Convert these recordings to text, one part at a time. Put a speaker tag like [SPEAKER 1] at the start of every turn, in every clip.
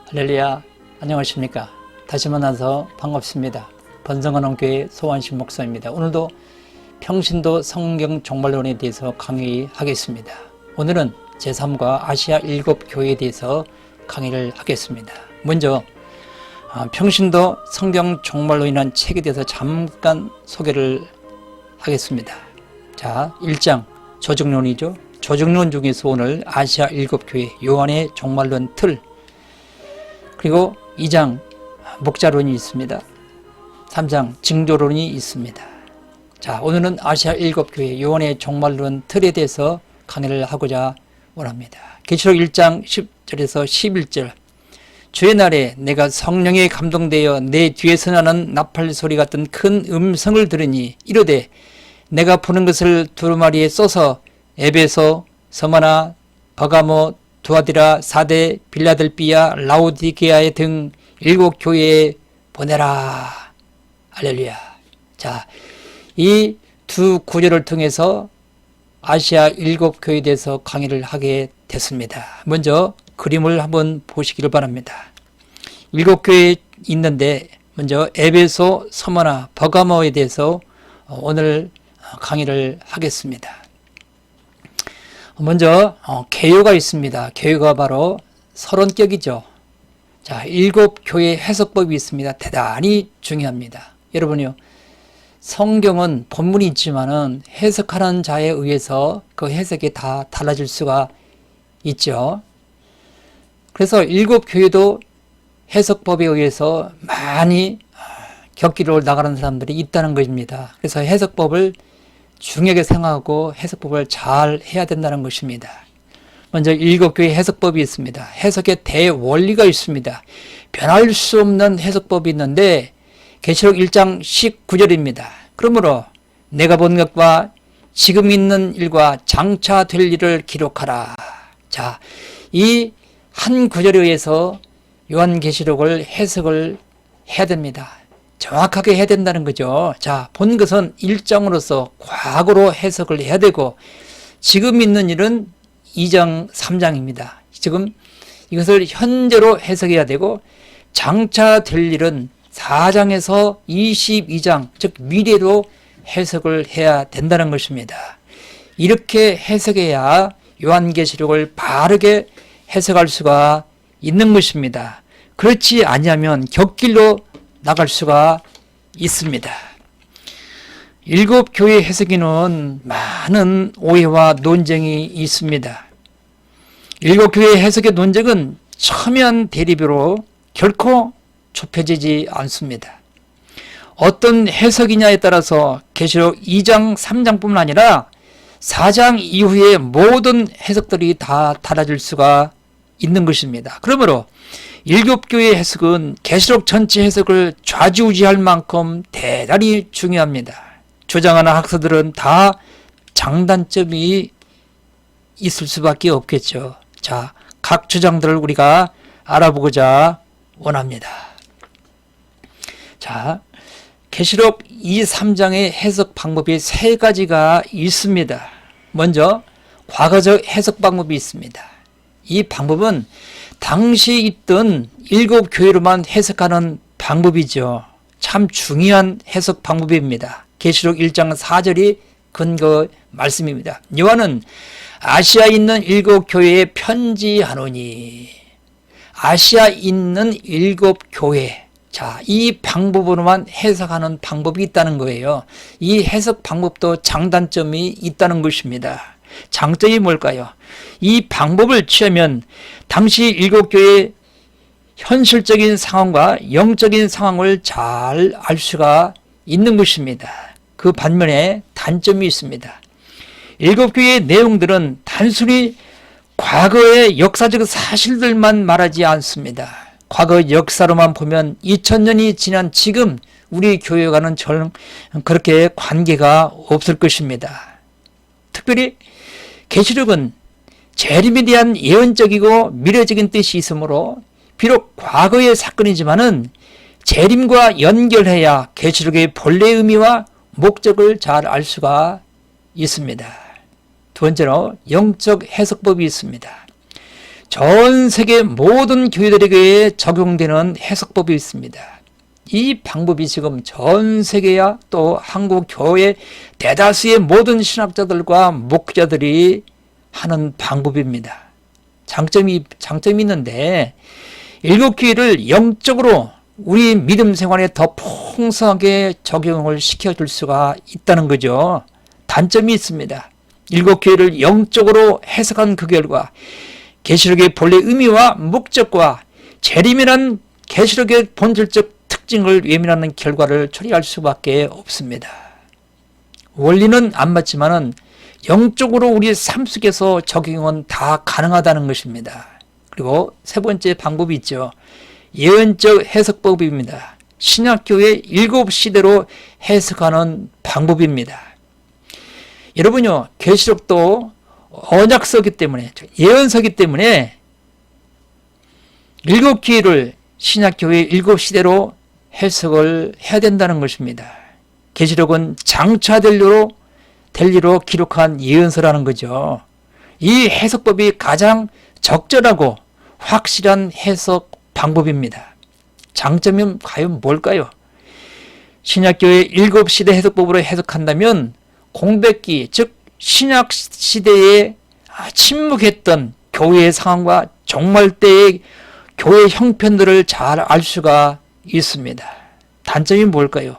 [SPEAKER 1] 할렐루야, 안녕하십니까. 다시 만나서 반갑습니다. 번성한원교회 소환식 목사입니다. 오늘도 평신도 성경 종말론에 대해서 강의하겠습니다. 오늘은 제3과 아시아 7교회에 대해서 강의를 하겠습니다. 먼저 평신도 성경 종말론이라는 책에 대해서 잠깐 소개를 하겠습니다. 자, 1장 조직론이죠. 조직론 중에서 오늘 아시아 7교회 요한의 종말론 틀, 그리고 2장 목자론이 있습니다. 3장 징조론이 있습니다. 자, 오늘은 아시아 7교회 요한의 종말론 틀에 대해서 강의를 하고자 원합니다. 계시록 1장 10절에서 11절, 주의 날에 내가 성령에 감동되어 내 뒤에서 나는 나팔 소리 같은 큰 음성을 들으니 이르되 내가 부는 것을 두루마리에 써서 에베소, 서머나, 버가모, 두아디라, 사데, 빌라델비아, 라오디게아의 등 7교회에 보내라. 할렐루야. 자, 이 두 구절을 통해서 아시아 7교회에 대해서 강의를 하게 됐습니다. 먼저 그림을 한번 보시기를 바랍니다. 7교회 있는데 먼저 에베소, 서머나, 버가모에 대해서 오늘 강의를 하겠습니다. 먼저 개요가 있습니다. 개요가 바로 서론격이죠. 자, 7교회 해석법이 있습니다. 대단히 중요합니다. 여러분요, 성경은 본문이 있지만은 해석하는 자에 의해서 그 해석이 다 달라질 수가 있죠. 그래서 7교회도 해석법에 의해서 많이 격기로 나가는 사람들이 있다는 것입니다. 그래서 해석법을 중요하게 생각하고 해석법을 잘 해야 된다는 것입니다. 먼저 7교회 해석법이 있습니다. 해석의 대원리가 있습니다. 변할 수 없는 해석법이 있는데 계시록 1장 19절입니다. 그러므로 내가 본 것과 지금 있는 일과 장차 될 일을 기록하라. 자, 이 한 구절에 의해서 요한계시록을 해석을 해야 됩니다. 정확하게 해야 된다는 거죠. 자, 본 것은 일장으로서 과거로 해석을 해야 되고 지금 있는 일은 2장 3장입니다. 지금 이것을 현재로 해석해야 되고 장차 될 일은 4장에서 22장, 즉 미래로 해석을 해야 된다는 것입니다. 이렇게 해석해야 요한계시록을 바르게 해석할 수가 있는 것입니다. 그렇지 아니하면 격길로 나갈 수가 있습니다. 7교회 해석에는 많은 오해와 논쟁이 있습니다. 7교회 해석의 논쟁은 첨예한 대립으로 결코 좁혀지지 않습니다. 어떤 해석이냐에 따라서 계시록 2장, 3장뿐만 아니라 4장 이후의 모든 해석들이 다 달라질 수가 있는 것입니다. 그러므로 7교회 해석은 계시록 전체 해석을 좌지우지할 만큼 대단히 중요합니다. 주장하는 학서들은 다 장단점이 있을 수밖에 없겠죠. 자, 각 주장들을 우리가 알아보고자 원합니다. 자, 계시록 2, 3장의 해석 방법이 3가지가 있습니다. 먼저 과거적 해석 방법이 있습니다. 이 방법은 당시 있던 7교회로만 해석하는 방법이죠. 참 중요한 해석 방법입니다. 계시록 1장 4절이 근거 말씀입니다. 요한은 아시아에 있는 7교회에 편지하노니, 아시아에 있는 7교회, 자, 이 방법으로만 해석하는 방법이 있다는 거예요. 이 해석 방법도 장단점이 있다는 것입니다. 장점이 뭘까요? 이 방법을 취하면 당시 7교회의 현실적인 상황과 영적인 상황을 잘 알 수가 있는 것입니다. 그 반면에 단점이 있습니다. 7교회의 내용들은 단순히 과거의 역사적 사실들만 말하지 않습니다. 과거 역사로만 보면 2000년이 지난 지금 우리 교회와는 그렇게 관계가 없을 것입니다. 특별히 계시록은 재림에 대한 예언적이고 미래적인 뜻이 있으므로 비록 과거의 사건이지만은 재림과 연결해야 계시록의 본래 의미와 목적을 잘 알 수가 있습니다. 두 번째로 영적 해석법이 있습니다. 전 세계 모든 교회들에게 적용되는 해석법이 있습니다. 이 방법이 지금 전 세계야 또 한국 교회 대다수의 모든 신학자들과 목회자들이 하는 방법입니다. 장점이 있는데 일곱 교회를 영적으로 우리 믿음 생활에 더 풍성하게 적용을 시켜줄 수가 있다는 거죠. 단점이 있습니다. 일곱 교회를 영적으로 해석한 그 결과 계시록의 본래 의미와 목적과 재림이란 계시록의 본질적 특징을 외면하는 결과를 초래할 수밖에 없습니다. 원리는 안 맞지만은 영적으로 우리 삶 속에서 적용은 다 가능하다는 것입니다. 그리고 세 번째 방법이 있죠. 예언적 해석법입니다. 신약교회 7시대로 해석하는 방법입니다. 여러분요, 계시록도 언약서기 때문에, 예언서기 때문에 7기를 신약교회 7시대로 해석을 해야 된다는 것입니다. 계시록은 장차될 일로 기록한 예언서라는 거죠. 이 해석법이 가장 적절하고 확실한 해석 방법입니다. 장점은 과연 뭘까요? 신약교회 7시대 해석법으로 해석한다면 공백기, 즉 신약시대에 침묵했던 교회의 상황과 종말 때의 교회 형편들을 잘 알 수가 있습니다. 단점이 뭘까요?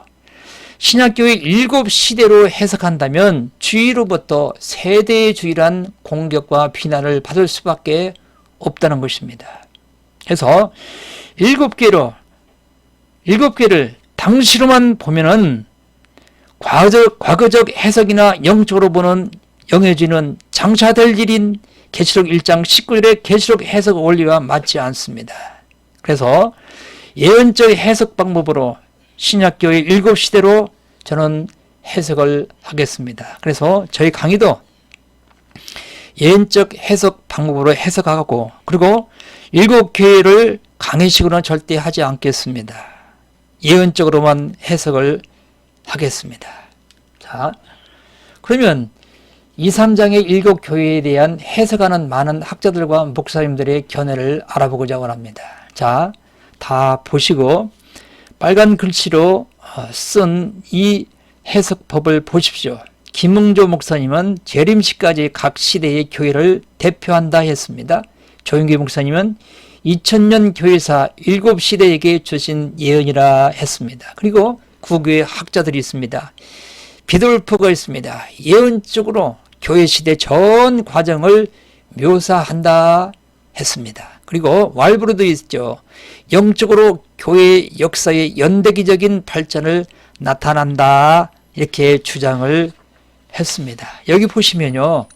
[SPEAKER 1] 신약교회 7시대로 해석한다면 주위로부터 세대주의란 공격과 비난을 받을 수밖에 없다는 것입니다. 그래서 7개를 당시로만 보면은 과거적 해석이나 영적으로 보는 영해지는 장차될 일인 계시록 1장 19절의 계시록 해석 원리와 맞지 않습니다. 그래서 예언적 해석 방법으로 신약교회 7시대로 저는 해석을 하겠습니다. 그래서 저희 강의도 예언적 해석 방법으로 해석하고 그리고 7교회를 강의식으로는 절대 하지 않겠습니다. 예언적으로만 해석을 하겠습니다. 자, 그러면 2, 3장의 7교회에 대한 해석하는 많은 학자들과 목사님들의 견해를 알아보고자 합니다. 자, 다 보시고 빨간 글씨로 쓴 이 해석법을 보십시오. 김응조 목사님은 재림시까지 각 시대의 교회를 대표한다 했습니다. 조윤기 목사님은 2000년 교회사 7시대에게 주신 예언이라 했습니다. 그리고 구교의 학자들이 있습니다. 비돌프가 있습니다. 예언적으로 교회 시대 전 과정을 묘사한다 했습니다. 그리고 왈브르도 있죠. 영적으로 교회 역사의 연대기적인 발전을 나타난다 이렇게 주장을 했습니다. 여기 보시면요.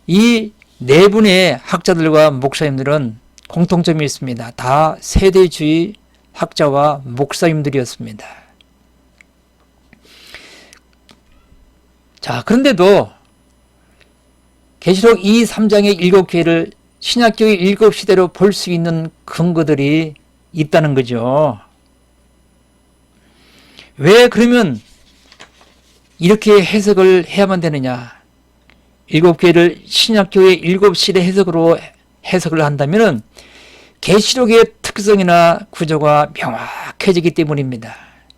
[SPEAKER 1] 이 네 분의 학자들과 목사님들은 공통점이 있습니다. 다 세대주의 학자와 목사님들이었습니다. 자, 그런데도 계시록 2, 3장의 7교회를 신약교회 7시대로 볼 수 있는 근거들이 있다는 거죠. 왜 그러면 이렇게 해석을 해야만 되느냐? 7교회를 신약교회 7시대 해석으로 해석을 한다면 계시록의 특성이나 구조가 명확해지기 때문입니다.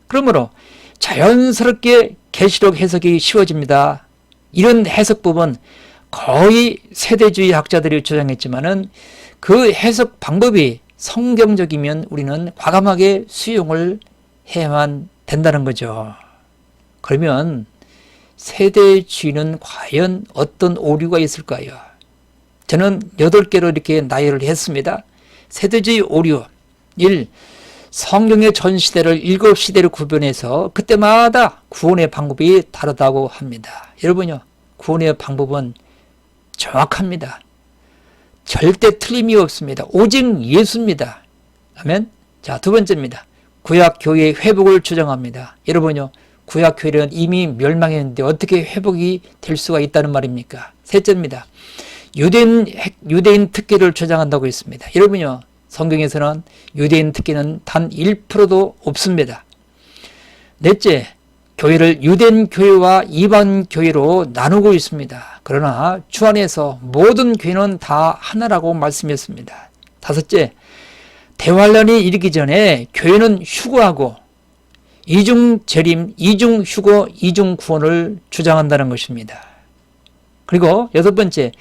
[SPEAKER 1] 그러므로 자연스럽게 계시록 해석이 쉬워집니다. 이런 해석법은 거의 세대주의 학자들이 주장했지만은 그 해석 방법이 성경적이면 우리는 과감하게 수용을 해야만 된다는 거죠. 그러면 세대주의는 과연 어떤 오류가 있을까요? 저는 8개로 이렇게 나열을 했습니다. 세대주의 오류 1. 성경의 전 시대를 7시대로 구분해서 그때마다 구원의 방법이 다르다고 합니다. 여러분요, 구원의 방법은 정확합니다. 절대 틀림이 없습니다. 오직 예수입니다. 아멘. 자, 두 번째입니다. 구약 교회의 회복을 주장합니다. 여러분요, 구약 교회는 이미 멸망했는데 어떻게 회복이 될 수가 있다는 말입니까? 셋째입니다. 유대인 특기를 주장한다고 했습니다. 여러분요, 성경에서는 유대인 특기는 단 1%도 없습니다. 넷째, 교회를 유대인 교회와 이방 교회로 나누고 있습니다. 그러나 주 안에서 모든 교회는 다 하나라고 말씀했습니다. 다섯째, 대환란이 이르기 전에 교회는 휴거하고 이중 재림, 이중 휴거, 이중 구원을 주장한다는 것입니다. 그리고 여섯 번째,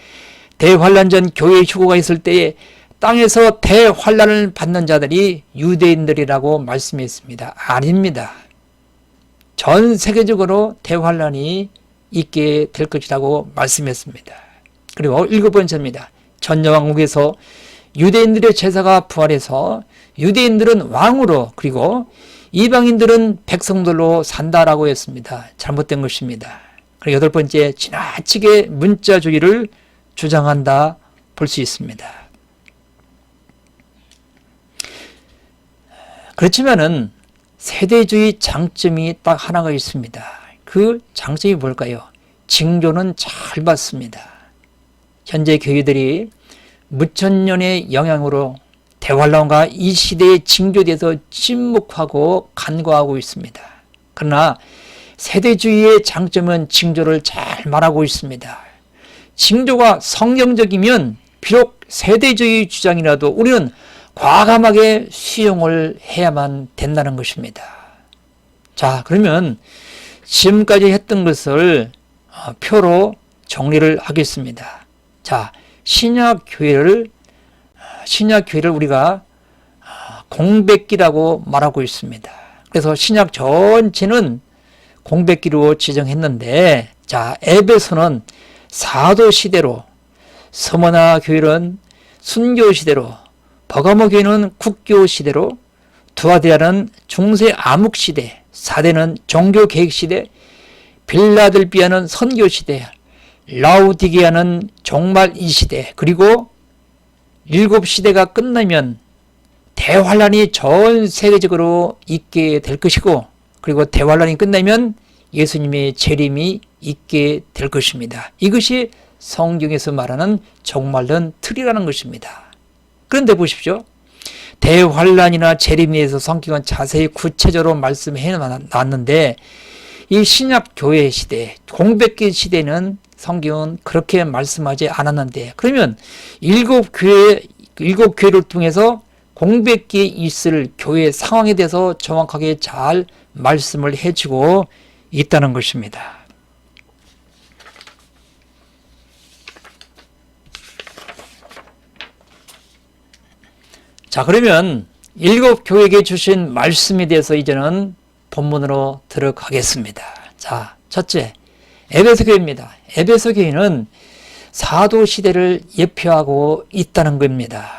[SPEAKER 1] 대환란 전 교회 휴거가 있을 때에 땅에서 대환란을 받는 자들이 유대인들이라고 말씀했습니다. 아닙니다. 전 세계적으로 대환란이 있게 될 것이라고 말씀했습니다. 그리고 일곱 번째입니다. 전여왕국에서 유대인들의 제사가 부활해서 유대인들은 왕으로 그리고 이방인들은 백성들로 산다라고 했습니다. 잘못된 것입니다. 그리고 여덟 번째, 지나치게 문자주의를 주장한다 볼 수 있습니다. 그렇지만은 세대주의 장점이 딱 하나가 있습니다. 그 장점이 뭘까요? 징조는 잘 받습니다. 현재 교회들이 무천년의 영향으로 대환란과 이 시대의 징조에 대해서 침묵하고 간과하고 있습니다. 그러나 세대주의의 장점은 징조를 잘 말하고 있습니다. 징조가 성경적이면 비록 세대주의 주장이라도 우리는 과감하게 수용을 해야만 된다는 것입니다. 자, 그러면 지금까지 했던 것을 표로 정리를 하겠습니다. 자, 신약교회를 우리가 공백기라고 말하고 있습니다. 그래서 신약 전체는 공백기로 지정했는데, 자, 에베소는 사도 시대로, 서머나 교회는 순교 시대로, 버가모 교회는 국교 시대로, 두아디아는 중세 암흑 시대, 사대는 종교 계획 시대, 빌라델비아는 선교 시대, 라우디게아는 종말 이 시대, 그리고 일곱 시대가 끝나면 대환란이 전 세계적으로 있게 될 것이고, 그리고 대환란이 끝나면 예수님의 재림이 있게 될 것입니다. 이것이 성경에서 말하는 종말론 틀이라는 것입니다. 그런데 보십시오. 대환란이나 재림에 대해서 성경은 자세히 구체적으로 말씀해 놨는데, 이 신약 교회 시대, 공백기 시대는 성경은 그렇게 말씀하지 않았는데, 그러면 일곱 교회를 통해서 공백기에 있을 교회 상황에 대해서 정확하게 잘 말씀을 해주고 있다는 것입니다. 자, 그러면 일곱 교회에게 주신 말씀에 대해서 이제는 본문으로 들어가겠습니다. 자, 첫째, 에베소 교회입니다. 에베소 교회는 사도 시대를 예표하고 있다는 겁니다.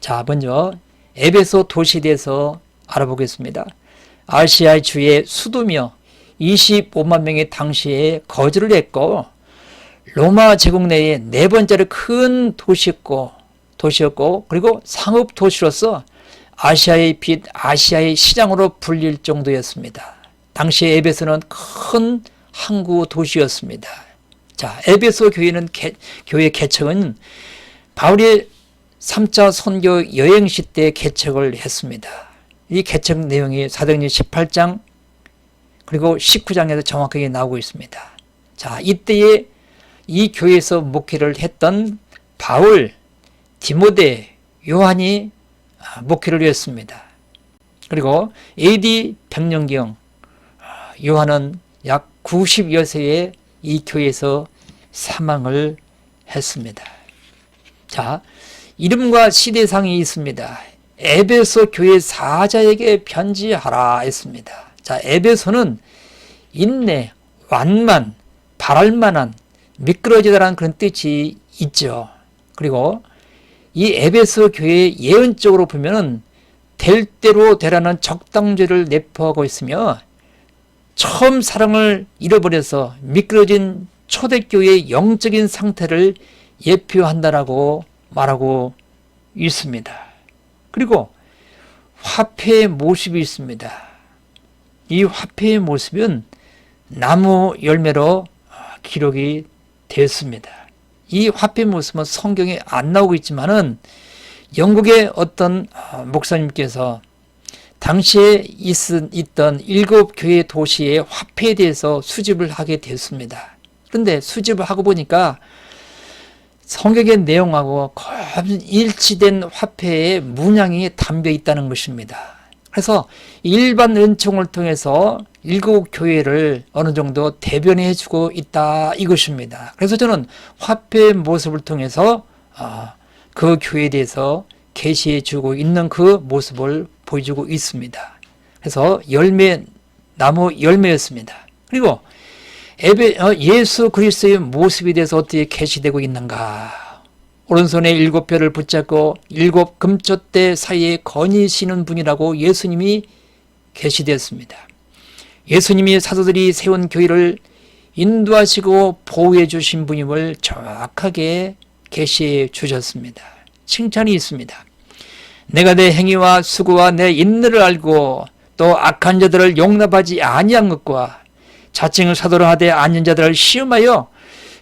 [SPEAKER 1] 자, 먼저 에베소 도시에 대해서 알아보겠습니다. 아시아의 주의 수도며 25만 명이 당시에 거주를 했고, 로마 제국 내에 네 번째로 큰 도시였고, 그리고 상업 도시로서 아시아의 빛, 아시아의 시장으로 불릴 정도였습니다. 당시 에베소는 큰 항구 도시였습니다. 자, 에베소 교회는 교회 개척은 바울의 3차 선교 여행시 때 개척을 했습니다. 이 개척 내용이 사도행전 18장 그리고 19장에서 정확하게 나오고 있습니다. 자, 이때에 이 교회에서 목회를 했던 바울, 디모데, 요한이 목회를 했습니다. 그리고 AD 100년경 요한은 약 90여 세에 이 교회에서 사망을 했습니다. 자, 이름과 시대상이 있습니다. 에베소 교회 사자에게 편지하라 했습니다. 자, 에베소는 인내, 완만, 바랄만한, 미끄러지다라는 그런 뜻이 있죠. 그리고 이 에베소 교회의 예언적으로 보면은 될 대로 되라는 적당죄를 내포하고 있으며, 처음 사랑을 잃어버려서 미끄러진 초대교회의 영적인 상태를 예표한다라고 말하고 있습니다. 그리고 화폐의 모습이 있습니다. 이 화폐의 모습은 나무 열매로 기록이 되었습니다. 이 화폐 모습은 성경에 안 나오고 있지만은 영국의 어떤 목사님께서 당시에 있던 7교회 도시의 화폐에 대해서 수집을 하게 됐습니다. 그런데 수집을 하고 보니까 성경의 내용하고 거의 일치된 화폐의 문양이 담겨 있다는 것입니다. 그래서 일반 은총을 통해서 7교회를 어느 정도 대변해 주고 있다 이것입니다. 그래서 저는 화폐의 모습을 통해서 그 교회에 대해서 계시해 주고 있는 그 모습을 보여주고 있습니다. 그래서 나무 열매였습니다. 그리고 예수 그리스도의 모습에 대해서 어떻게 계시되고 있는가? 오른손에 7별을 붙잡고 7 금촛대 사이에 거니시는 분이라고 예수님이 계시되었습니다. 예수님이 사도들이 세운 교회를 인도하시고 보호해 주신 분임을 정확하게 계시해 주셨습니다. 칭찬이 있습니다. 내가 내 행위와 수고와 내 인내를 알고 또 악한 자들을 용납하지 아니한 것과 자칭을 사도로 하되 아닌 자들을 시험하여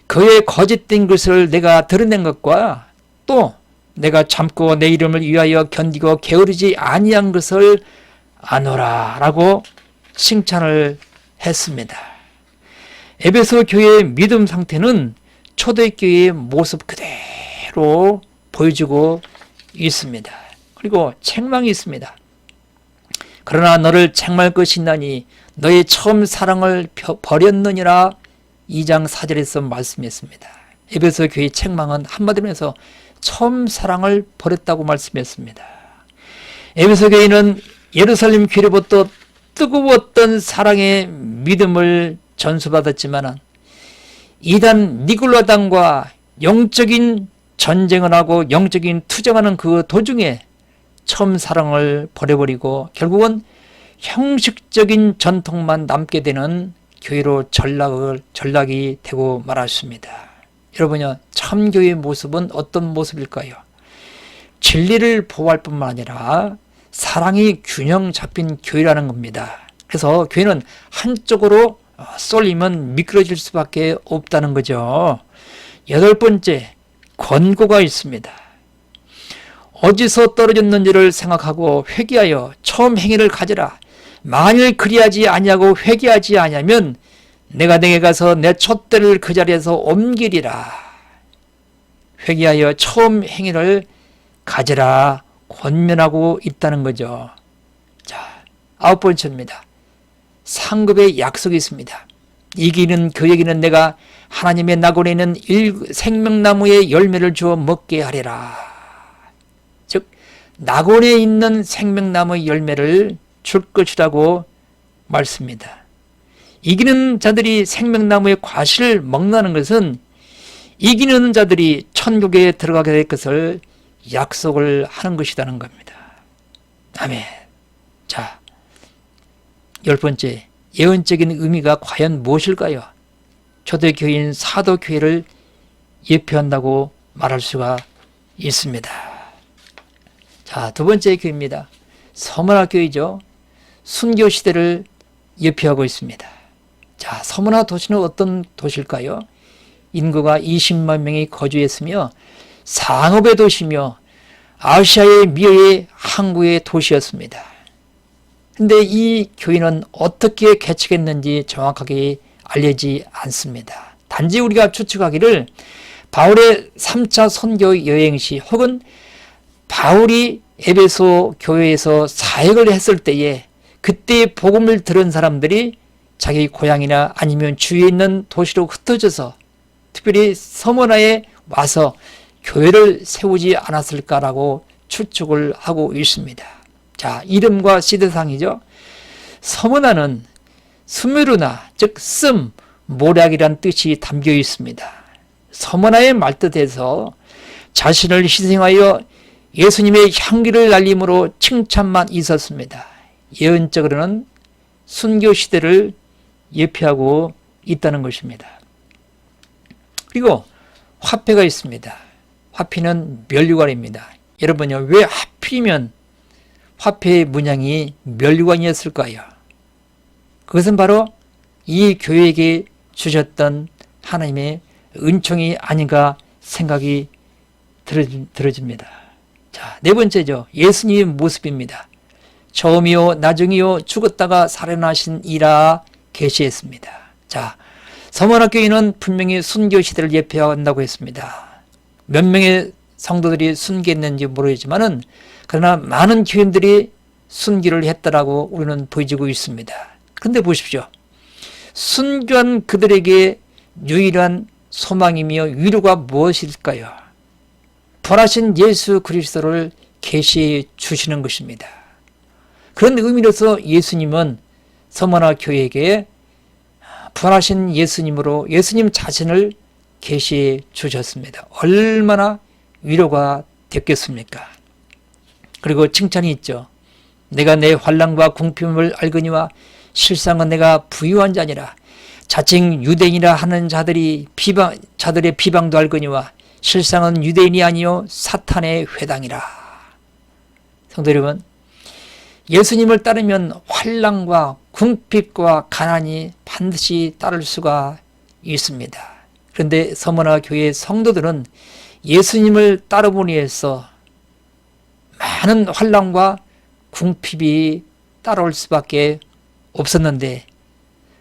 [SPEAKER 1] 그의 거짓된 것을 내가 드러낸 것과 또 내가 참고 내 이름을 위하여 견디고 게으르지 아니한 것을 아노라 라고 칭찬을 했습니다. 에베소 교회의 믿음 상태는 초대교회의 모습 그대로 보여주고 있습니다. 그리고 책망이 있습니다. 그러나 너를 책망할 것이 있나니 너의 처음 사랑을 버렸느니라 2장 4절에서 말씀했습니다. 에베소 교회의 책망은 한마디로 해서 처음 사랑을 버렸다고 말씀했습니다. 에베소 교회는 예루살렘 교회로부터 뜨거웠던 사랑의 믿음을 전수받았지만 이단 니골라당과 영적인 전쟁을 하고 영적인 투쟁하는 그 도중에 처음 사랑을 버려버리고 결국은 형식적인 전통만 남게 되는 교회로 전락이 되고 말았습니다. 여러분요, 참교회의 모습은 어떤 모습일까요? 진리를 보호할 뿐만 아니라 사랑이 균형 잡힌 교회라는 겁니다. 그래서 교회는 한쪽으로 쏠리면 미끄러질 수밖에 없다는 거죠. 8번째, 권고가 있습니다. 어디서 떨어졌는지를 생각하고 회개하여 처음 행위를 가져라. 만일 그리하지 아니하고 회개하지 아니하면 내가 내게 가서 내 촛대를 그 자리에서 옮기리라. 회개하여 처음 행위를 가져라 권면하고 있다는 거죠. 자, 9번째입니다. 상급의 약속이 있습니다. 이기는 그에게는 내가 하나님의 낙원에 있는 생명나무의 열매를 주어 먹게 하리라. 즉 낙원에 있는 생명나무의 열매를 줄 것이라고 말씀입니다. 이기는 자들이 생명나무의 과실을 먹는다는 것은 이기는 자들이 천국에 들어가게 될 것을 약속을 하는 것이라는 겁니다. 아멘. 자, 10번째, 예언적인 의미가 과연 무엇일까요? 초대교회인 사도교회를 예표한다고 말할 수가 있습니다. 자, 두 번째 교회입니다. 서문화교회죠. 순교시대를 예표하고 있습니다. 자, 서문화 도시는 어떤 도시일까요? 인구가 20만 명이 거주했으며 상업의 도시며 아시아의 미래의 항구의 도시였습니다. 근데 이 교회는 어떻게 개척했는지 정확하게 알려지지 않습니다. 단지 우리가 추측하기를 바울의 3차 선교 여행 시 혹은 바울이 에베소 교회에서 사역을 했을 때에 그때 복음을 들은 사람들이 자기 고향이나 아니면 주위에 있는 도시로 흩어져서 특별히 서문화에 와서 교회를 세우지 않았을까라고 추측을 하고 있습니다. 자, 이름과 시대상이죠. 서문화는 스무르나 즉 모략이란 뜻이 담겨 있습니다. 서문화의 말뜻에서 자신을 희생하여 예수님의 향기를 날림으로 칭찬만 있었습니다. 예언적으로는 순교 시대를 예표하고 있다는 것입니다. 그리고 화폐가 있습니다. 화폐는 면류관입니다. 여러분요, 왜 하필이면 화폐의 문양이 면류관이었을까요? 그것은 바로 이 교회에게 주셨던 하나님의 은총이 아닌가 생각이 들어집니다. 자, 네 번째죠. 예수님의 모습입니다. 처음이요 나중이요 죽었다가 살아나신 이라 계시했습니다. 자, 서문학교인은 분명히 순교 시대를 예표한다고 했습니다. 몇 명의 성도들이 순교했는지 모르겠지만은 그러나 많은 교인들이 순교를 했다라고 우리는 보여지고 있습니다. 그런데 보십시오. 순교한 그들에게 유일한 소망이며 위로가 무엇일까요? 부활하신 예수 그리스도를 계시해 주시는 것입니다. 그런 의미로서 예수님은 서머나 교회에게 부활하신 예수님으로 예수님 자신을 계시해 주셨습니다. 얼마나 위로가 됐겠습니까? 그리고 칭찬이 있죠. 내가 내 환난과 궁핍을 알거니와 실상은 내가 부유한 자니라. 자칭 유대인이라 하는 자들의 비방도 알거니와 실상은 유대인이 아니요 사탄의 회당이라. 성도 여러분, 예수님을 따르면 환난과 궁핍과 가난이 반드시 따를 수가 있습니다. 그런데 서머나 교회 성도들은 예수님을 따르보니 해서 많은 환난과 궁핍이 따라올 수밖에 없었는데,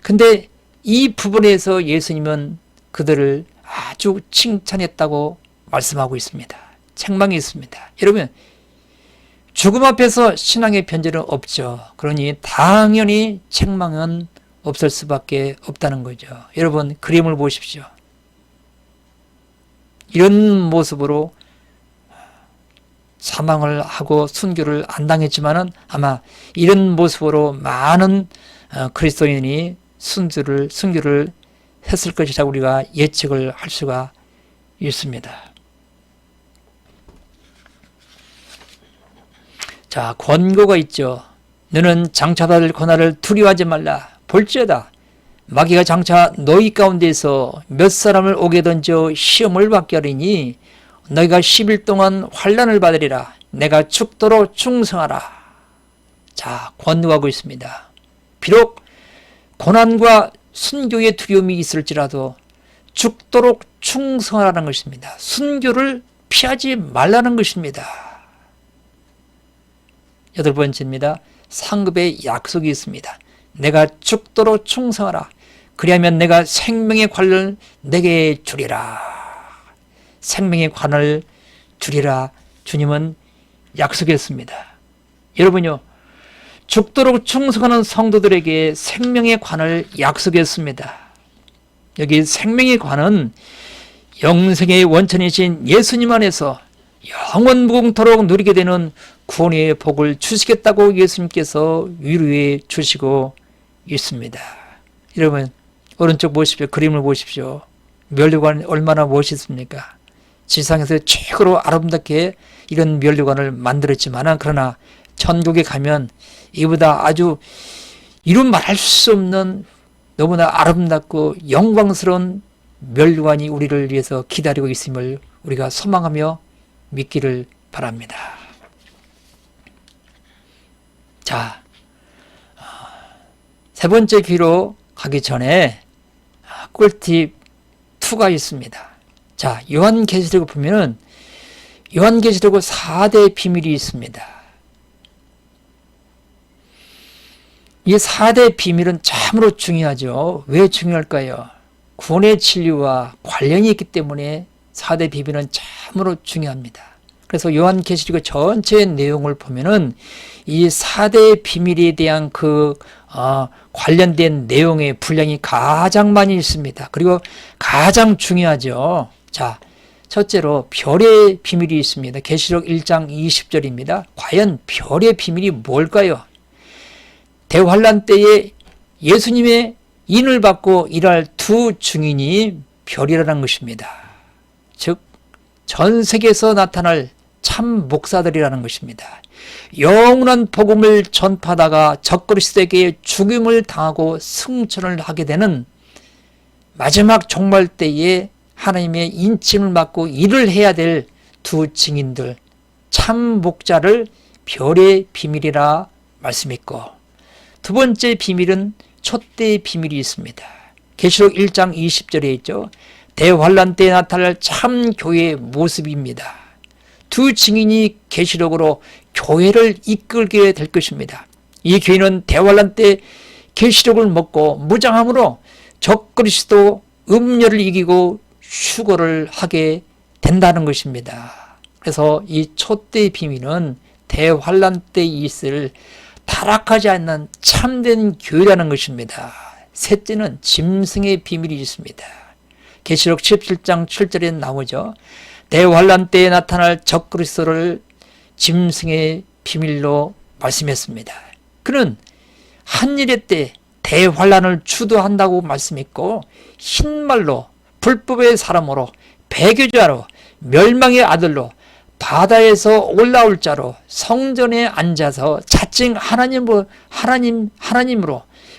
[SPEAKER 1] 근데 이 부분에서 예수님은 그들을 아주 칭찬했다고 말씀하고 있습니다. 책망이 있습니다. 여러분, 죽음 앞에서 신앙의 변절은 없죠. 그러니 당연히 책망은 없을 수밖에 없다는 거죠. 여러분, 그림을 보십시오. 이런 모습으로 사망을 하고 순교를 안 당했지만은 아마 이런 모습으로 많은 그리스도인이 순교를 했을 것이라고 우리가 예측을 할 수가 있습니다. 자, 권고가 있죠. 너는 장차받을 고난을 두려워하지 말라. 볼지어다 마귀가 장차 너희 가운데서 몇 사람을 오게 던져 시험을 받게 하리니 너희가 10일 동안 환난을 받으리라. 내가 죽도록 충성하라. 자, 권고하고 있습니다. 비록 고난과 순교의 두려움이 있을지라도 죽도록 충성하라는 것입니다. 순교를 피하지 말라는 것입니다. 8번째입니다. 상급의 약속이 있습니다. 내가 죽도록 충성하라. 그리하면 내가 생명의 관을 내게 주리라. 생명의 관을 주리라. 주님은 약속했습니다. 여러분요, 죽도록 충성하는 성도들에게 생명의 관을 약속했습니다. 여기 생명의 관은 영생의 원천이신 예수님 안에서 영원 무궁토록 누리게 되는 구원의 복을 주시겠다고 예수님께서 위로해 주시고 있습니다. 여러분, 오른쪽 보십시오. 그림을 보십시오. 면류관 얼마나 멋있습니까? 지상에서 최고로 아름답게 이런 면류관을 만들었지만 그러나 천국에 가면 이보다 아주 이루 말할 수 없는 너무나 아름답고 영광스러운 면류관이 우리를 위해서 기다리고 있음을 우리가 소망하며 믿기를 바랍니다. 자, 세 번째 귀로 가기 전에 꿀팁 2가 있습니다. 자, 요한계시록을 보면은 요한계시록은 4대 비밀이 있습니다. 이 4대 비밀은 참으로 중요하죠. 왜 중요할까요? 구원의 진리와 관련이 있기 때문에 4대 비밀은 참으로 중요합니다. 그래서 요한계시록 전체의 내용을 보면은 이 4대 비밀에 대한 관련된 내용의 분량이 가장 많이 있습니다. 그리고 가장 중요하죠. 자, 첫째로 별의 비밀이 있습니다. 계시록 1장 20절입니다. 과연 별의 비밀이 뭘까요? 대환란 때에 예수님의 인을 받고 일할 두 증인이 별이라는 것입니다. 즉, 전 세계에서 나타날 참 목사들이라는 것입니다. 영원한 복음을 전파하다가 적그리스도에게 죽임을 당하고 승천을 하게 되는 마지막 종말 때에 하나님의 인침을 받고 일을 해야 될 두 증인들, 참 목자를 별의 비밀이라 말씀했고, 두 번째 비밀은 촛대의 비밀이 있습니다. 계시록 1장 20절에 있죠. 대환란 때에 나타날 참 교회의 모습입니다. 두 증인이 계시록으로 교회를 이끌게 될 것입니다. 이 교회는 대환란 때 계시록을 먹고 무장함으로 적그리스도 음녀를 이기고 휴거를 하게 된다는 것입니다. 그래서 이 촛대의 비밀은 대환란 때 있을 타락하지 않는 참된 교회라는 것입니다. 셋째는 짐승의 비밀이 있습니다. 계시록 17장 7절에 나오죠. 대환란 때에 나타날 적그리스도를 짐승의 비밀로 말씀했습니다. 그는 한일의 때 대환란을 주도한다고 말씀했고 흰말로 불법의 사람으로 배교자로 멸망의 아들로 바다에서 올라올 자로 성전에 앉아서 자칭 하나님으로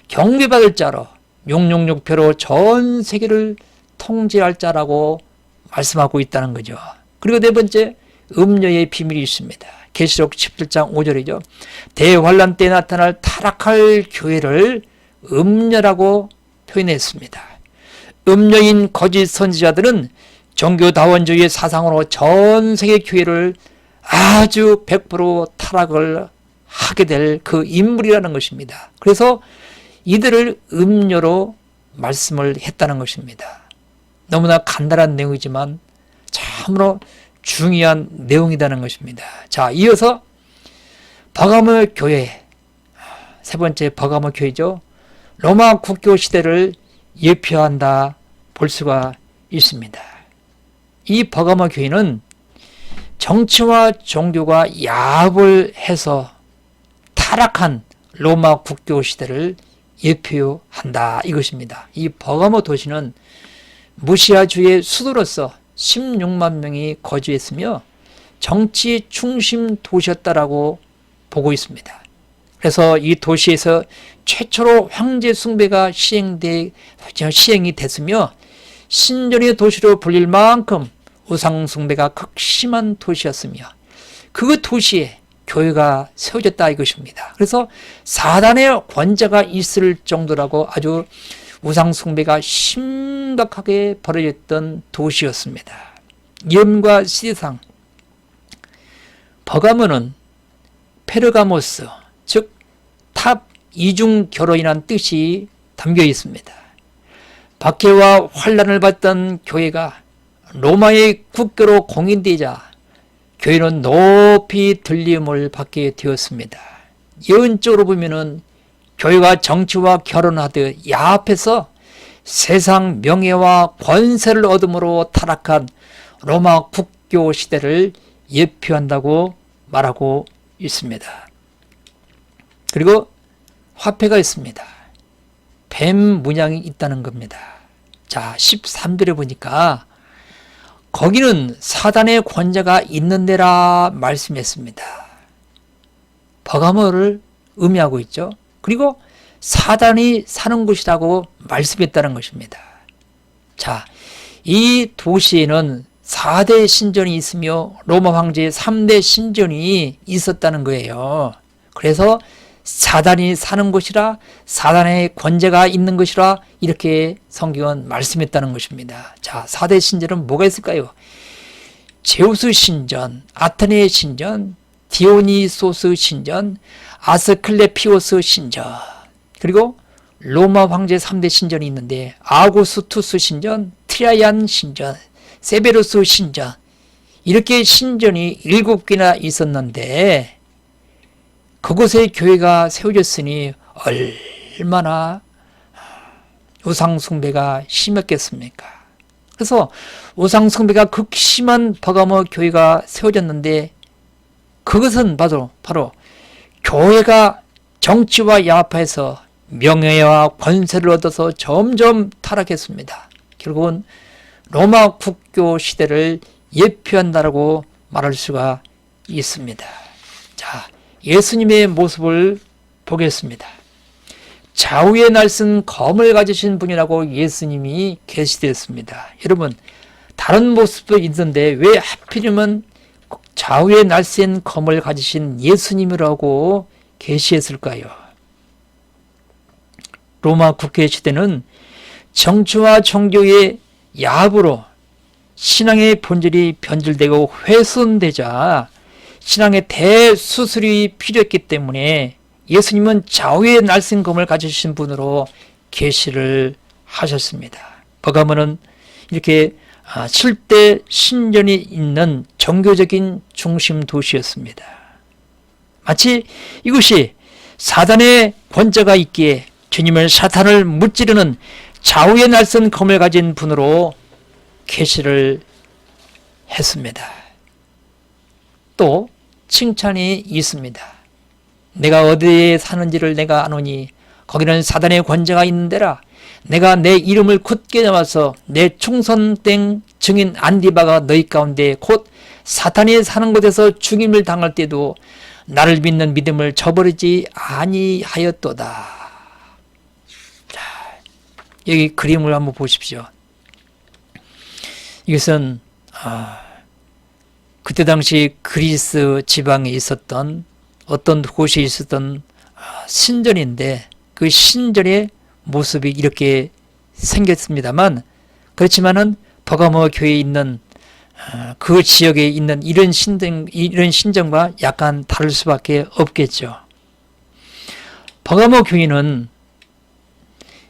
[SPEAKER 1] 경배받을 자로 666표로 전 세계를 통제할 자라고 말씀하고 있다는 거죠. 그리고 네 번째, 음녀의 비밀이 있습니다. 계시록 17장 5절이죠. 대환란 때 나타날 타락할 교회를 음녀라고 표현했습니다. 음녀인 거짓 선지자들은 종교다원주의 사상으로 전 세계 교회를 아주 100% 타락을 하게 될 그 인물이라는 것입니다. 그래서 이들을 음녀로 말씀을 했다는 것입니다. 너무나 간단한 내용이지만 참으로 중요한 내용이라는 것입니다. 자, 이어서 버가모 교회, 세 번째 버가모 교회죠. 로마 국교 시대를 예표한다 볼 수가 있습니다. 이 버가모 교회는 정치와 종교가 야합을 해서 타락한 로마 국교 시대를 예표한다 이것입니다. 이 버가모 도시는 무시아주의 수도로서 16만 명이 거주했으며 정치 중심 도시였다라고 보고 있습니다. 그래서 이 도시에서 최초로 황제 숭배가 시행이 됐으며 신전의 도시로 불릴 만큼 우상 숭배가 극심한 도시였으며 그 도시에 교회가 세워졌다 이것입니다. 그래서 사단의 권자가 있을 정도라고 아주 우상 숭배가 심각하게 벌어졌던 도시였습니다. 이름과 시대상 버가모는 페르가모스, 즉 탑 이중 결혼이라는 뜻이 담겨 있습니다. 박해와 환란을 받던 교회가 로마의 국교로 공인되자 교회는 높이 들림을 받게 되었습니다. 예언적으로 보면은 교회가 정치와 결혼하듯 야합해서 세상 명예와 권세를 얻음으로 타락한 로마 국교 시대를 예표한다고 말하고 있습니다. 그리고 화폐가 있습니다. 뱀 문양이 있다는 겁니다. 자, 13절에 보니까 거기는 사단의 권자가 있는 데라 말씀했습니다. 버가모를 의미하고 있죠. 그리고 사단이 사는 곳이라고 말씀했다는 것입니다. 자, 이 도시에는 4대 신전이 있으며 로마 황제의 3대 신전이 있었다는 거예요. 그래서 사단이 사는 곳이라 사단의 권세가 있는 것이라 이렇게 성경은 말씀했다는 것입니다. 자, 4대 신전은 뭐가 있을까요? 제우스 신전, 아테네 신전, 디오니소스 신전, 아스클레피오스 신전, 그리고 로마 황제 3대 신전이 있는데 아우구스투스 신전, 트라이안 신전, 세베루스 신전, 이렇게 신전이 7개나 있었는데 그곳에 교회가 세워졌으니 얼마나 우상숭배가 심했겠습니까? 그래서 우상숭배가 극심한 버가모 교회가 세워졌는데 그것은 바로 교회가 정치와 야합해서 명예와 권세를 얻어서 점점 타락했습니다. 결국은 로마 국교 시대를 예표한다라고 말할 수가 있습니다. 자, 예수님의 모습을 보겠습니다. 좌우에 날쌘 검을 가지신 분이라고 예수님이 계시되었습니다. 여러분, 다른 모습도 있는데 왜 하필이면 좌우에 날쌘 검을 가지신 예수님이라고 계시했을까요? 로마 국회 시대는 정치와 종교의 야합으로 신앙의 본질이 변질되고 훼손되자 신앙의 대수술이 필요했기 때문에 예수님은 좌우의 날쌘검을 가지신 분으로 계시를 하셨습니다. 버가모는 이렇게 7대 신전이 있는 종교적인 중심 도시였습니다. 마치 이곳이 사단의 권자가 있기에 주님을 사탄을 무찌르는 좌우의 날선 검을 가진 분으로 계시를 했습니다. 또 칭찬이 있습니다. 내가 어디에 사는지를 내가 아노니 거기는 사단의 권자가 있는 데라. 내가 내 이름을 굳게 잡아서 내 충성된 증인 안디바가 너희 가운데 곧 사탄이 사는 곳에서 죽임을 당할 때도 나를 믿는 믿음을 저버리지 아니하였도다. 자, 여기 그림을 한번 보십시오. 이것은 그때 당시 그리스 지방에 있었던 어떤 곳에 있었던 신전인데 그 신전의 모습이 이렇게 생겼습니다만, 그렇지만은 버가모 교회에 있는 그 지역에 있는 이런 신전과 약간 다를 수밖에 없겠죠. 버가모 교회는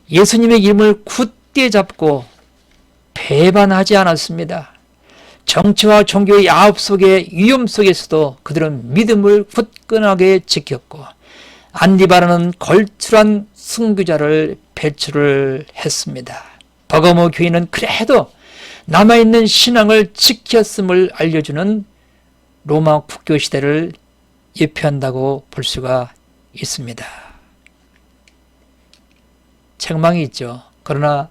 [SPEAKER 1] 예수님의 이름을 굳게 잡고 배반하지 않았습니다. 정치와 종교의 야업 속의 위험 속에서도 그들은 믿음을 굳건하게 지켰고 안디바라는 걸출한 순교자를 배출을 했습니다. 버가모 교회는 그래도 남아있는 신앙을 지켰음을 알려주는 로마 국교 시대를 예표한다고 볼 수가 있습니다. 책망이 있죠. 그러나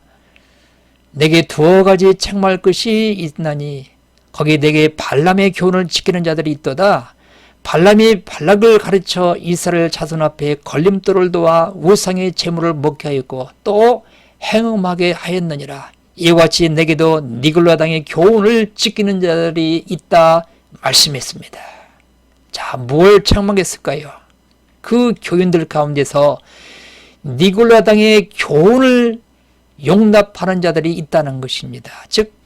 [SPEAKER 1] 내게 두어 가지 책망할 것이 있나니 거기에 내게 발람의 교훈을 지키는 자들이 있도다. 발람이 발락을 가르쳐 이스라엘 자손 앞에 걸림돌을 놓아 우상의 제물을 먹게 하였고 또 행음하게 하였느니라. 이와 같이 내게도 니골라당의 교훈을 지키는 자들이 있다 말씀했습니다. 자, 뭘 책망했을까요? 그 교인들 가운데서 니골라당의 교훈을 용납하는 자들이 있다는 것입니다. 즉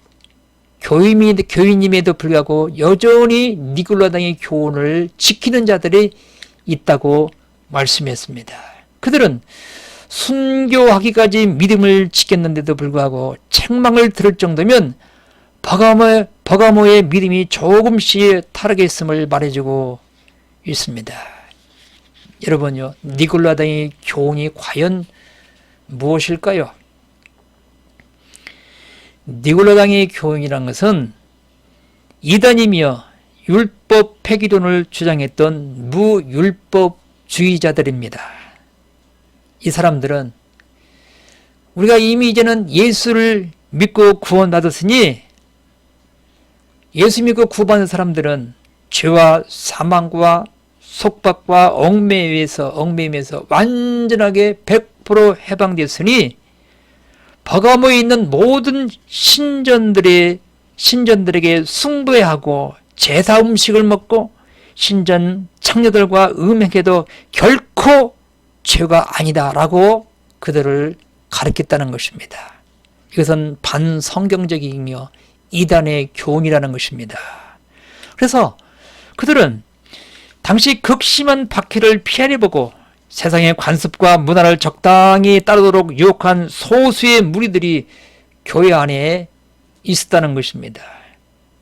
[SPEAKER 1] 교인임에도 불구하고 여전히 니골라당의 교훈을 지키는 자들이 있다고 말씀했습니다. 그들은 순교하기까지 믿음을 지켰는데도 불구하고 책망을 들을 정도면 버가모의 믿음이 조금씩 타락했음을 말해주고 있습니다. 여러분요, 니골라당의 교훈이 과연 무엇일까요? 니골라당의 교훈이란 것은 이단이며 율법 폐기론을 주장했던 무율법주의자들입니다. 이 사람들은 우리가 이미 이제는 예수를 믿고 구원받았으니 예수 믿고 구원받은 사람들은 죄와 사망과 속박과 얽매임에서 완전하게 100% 해방되었으니 버가모에 있는 모든 신전들에게 숭배하고 제사 음식을 먹고 신전 창녀들과 음행해도 결코 죄가 아니다라고 그들을 가르쳤다는 것입니다. 이것은 반성경적이며 이단의 교훈이라는 것입니다. 그래서 그들은 당시 극심한 박해를 피하려 보고 세상의 관습과 문화를 적당히 따르도록 유혹한 소수의 무리들이 교회 안에 있었다는 것입니다.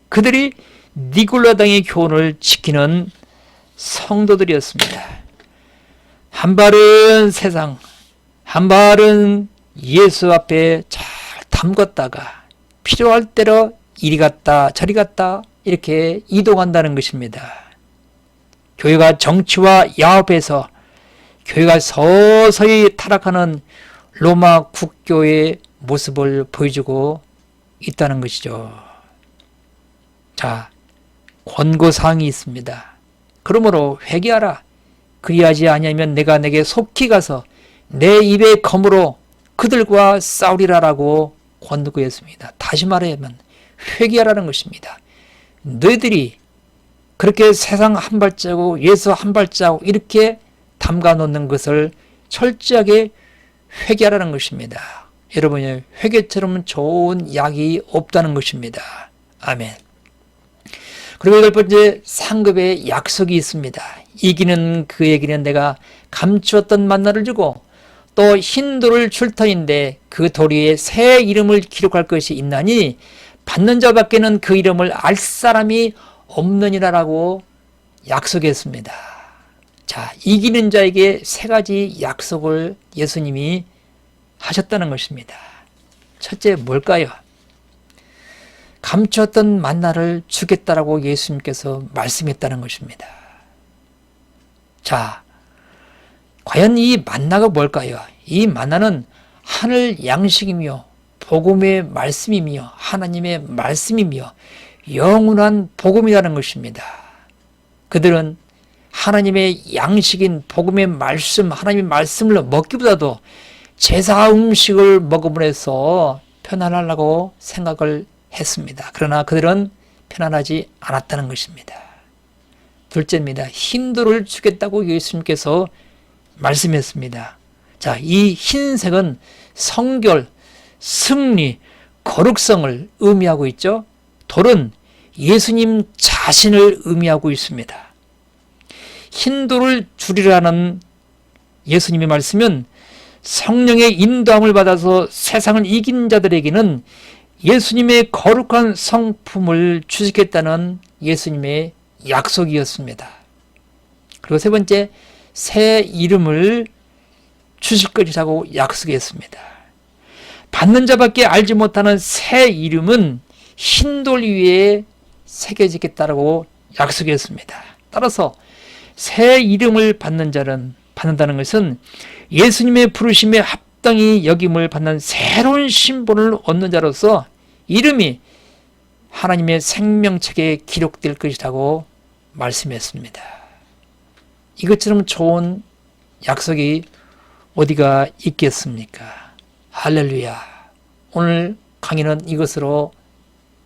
[SPEAKER 1] 그들이 니골라당의 교훈을 지키는 성도들이었습니다. 한 발은 세상, 한 발은 예수 앞에 잘 담궜다가 필요할 때로 이리 갔다 저리 갔다 이렇게 이동한다는 것입니다. 교회가 정치와 야합에서 교회가 서서히 타락하는 로마 국교의 모습을 보여주고 있다는 것이죠. 자, 권고사항이 있습니다. 그러므로 회개하라. 그리하지 아니하면 내가 내게 속히 가서 내 입의 검으로 그들과 싸우리라라고 권고했습니다. 다시 말하면 회개하라는 것입니다. 너희들이 그렇게 세상 한 발자국, 예수 한 발자국 이렇게 담가 놓는 것을 철저하게 회개하라는 것입니다. 여러분의 회개처럼 좋은 약이 없다는 것입니다. 아멘. 그리고 8번째, 상급의 약속이 있습니다. 이기는 그에게는 내가 감추었던 만나를 주고 또 흰 돌을 줄 터인데 그 돌 위에 새 이름을 기록할 것이 있나니 받는 자밖에는 그 이름을 알 사람이 없느니라라고 약속했습니다. 자, 이기는 자에게 세 가지 약속을 예수님이 하셨다는 것입니다. 첫째, 뭘까요? 감추었던 만나를 주겠다라고 예수님께서 말씀했다는 것입니다. 자, 과연 이 만나가 뭘까요? 이 만나는 하늘 양식이며 복음의 말씀이며 하나님의 말씀이며 영원한 복음이라는 것입니다. 그들은 하나님의 양식인 복음의 말씀, 하나님의 말씀을 먹기보다도 제사 음식을 먹음으로 해서 편안하려고 생각을 했습니다. 그러나 그들은 편안하지 않았다는 것입니다. 둘째입니다. 흰 돌을 주겠다고 예수님께서 말씀했습니다. 자, 이 흰색은 성결, 승리, 거룩성을 의미하고 있죠. 돌은 예수님 자신을 의미하고 있습니다. 흰 돌을 주리라는 예수님의 말씀은 성령의 인도함을 받아서 세상을 이긴 자들에게는 예수님의 거룩한 성품을 주시겠다는 예수님의 약속이었습니다. 그리고 세 번째, 새 이름을 주실 것이라고 약속했습니다. 받는 자밖에 알지 못하는 새 이름은 흰돌 위에 새겨지겠다고 약속했습니다. 따라서 새 이름을 받는다는 것은 예수님의 부르심에 합당히 여김을 받는 새로운 신분을 얻는 자로서 이름이 하나님의 생명책에 기록될 것이라고 말씀했습니다. 이것처럼 좋은 약속이 어디가 있겠습니까? 할렐루야. 오늘 강의는 이것으로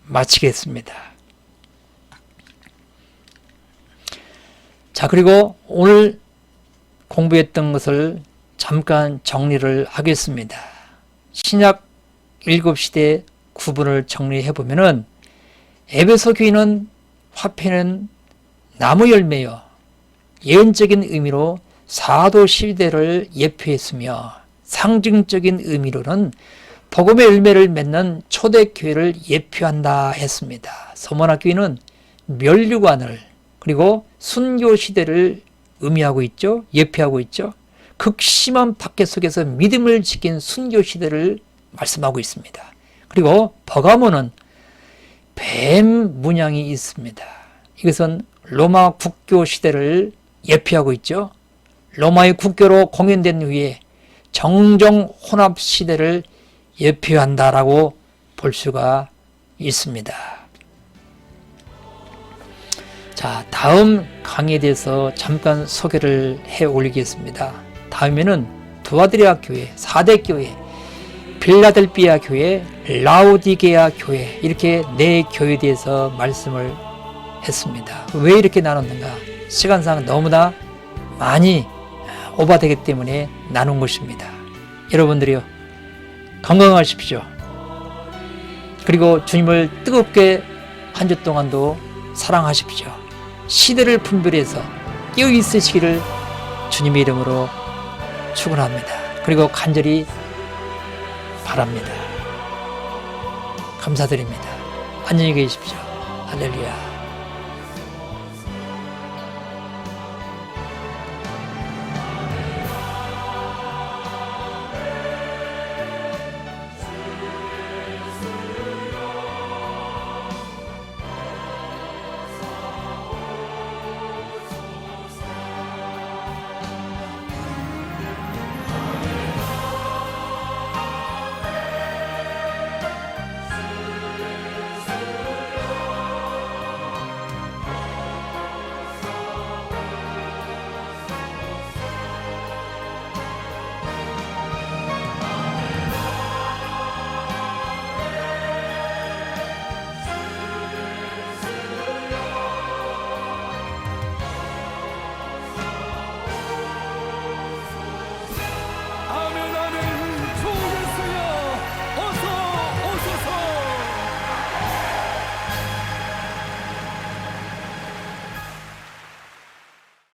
[SPEAKER 1] 마치겠습니다. 자, 그리고 오늘 공부했던 것을 잠깐 정리를 하겠습니다. 신약 7시대 구분을 정리해 보면은 에베소 교회는 화폐는 나무 열매요, 예언적인 의미로 사도 시대를 예표했으며 상징적인 의미로는 복음의 열매를 맺는 초대교회를 예표한다 했습니다. 서문학교회는 면류관을 그리고 순교시대를 의미하고 있죠. 예표하고 있죠. 극심한 박해 속에서 믿음을 지킨 순교시대를 말씀하고 있습니다. 그리고 버가모는 뱀 문양이 있습니다. 이것은 로마 국교 시대를 예표하고 있죠. 로마의 국교로 공연된 후에 정정 혼합 시대를 예표한다라고 볼 수가 있습니다. 자, 다음 강의에 대해서 잠깐 소개를 해 올리겠습니다. 다음에는 두아드리아 교회, 4대 교회, 빌라델비아 교회, 라오디게아 교회, 이렇게 4교회에 대해서 말씀을 했습니다. 왜 이렇게 나눴는가? 시간상 너무나 많이 오버되기 때문에 나눈 것입니다. 여러분들이요, 건강하십시오. 그리고 주님을 뜨겁게 한 주 동안도 사랑하십시오. 시대를 분별해서 깨어 있으시기를 주님의 이름으로 축원합니다. 그리고 간절히 바랍니다. 감사드립니다. 안녕히 계십시오. 할렐루야.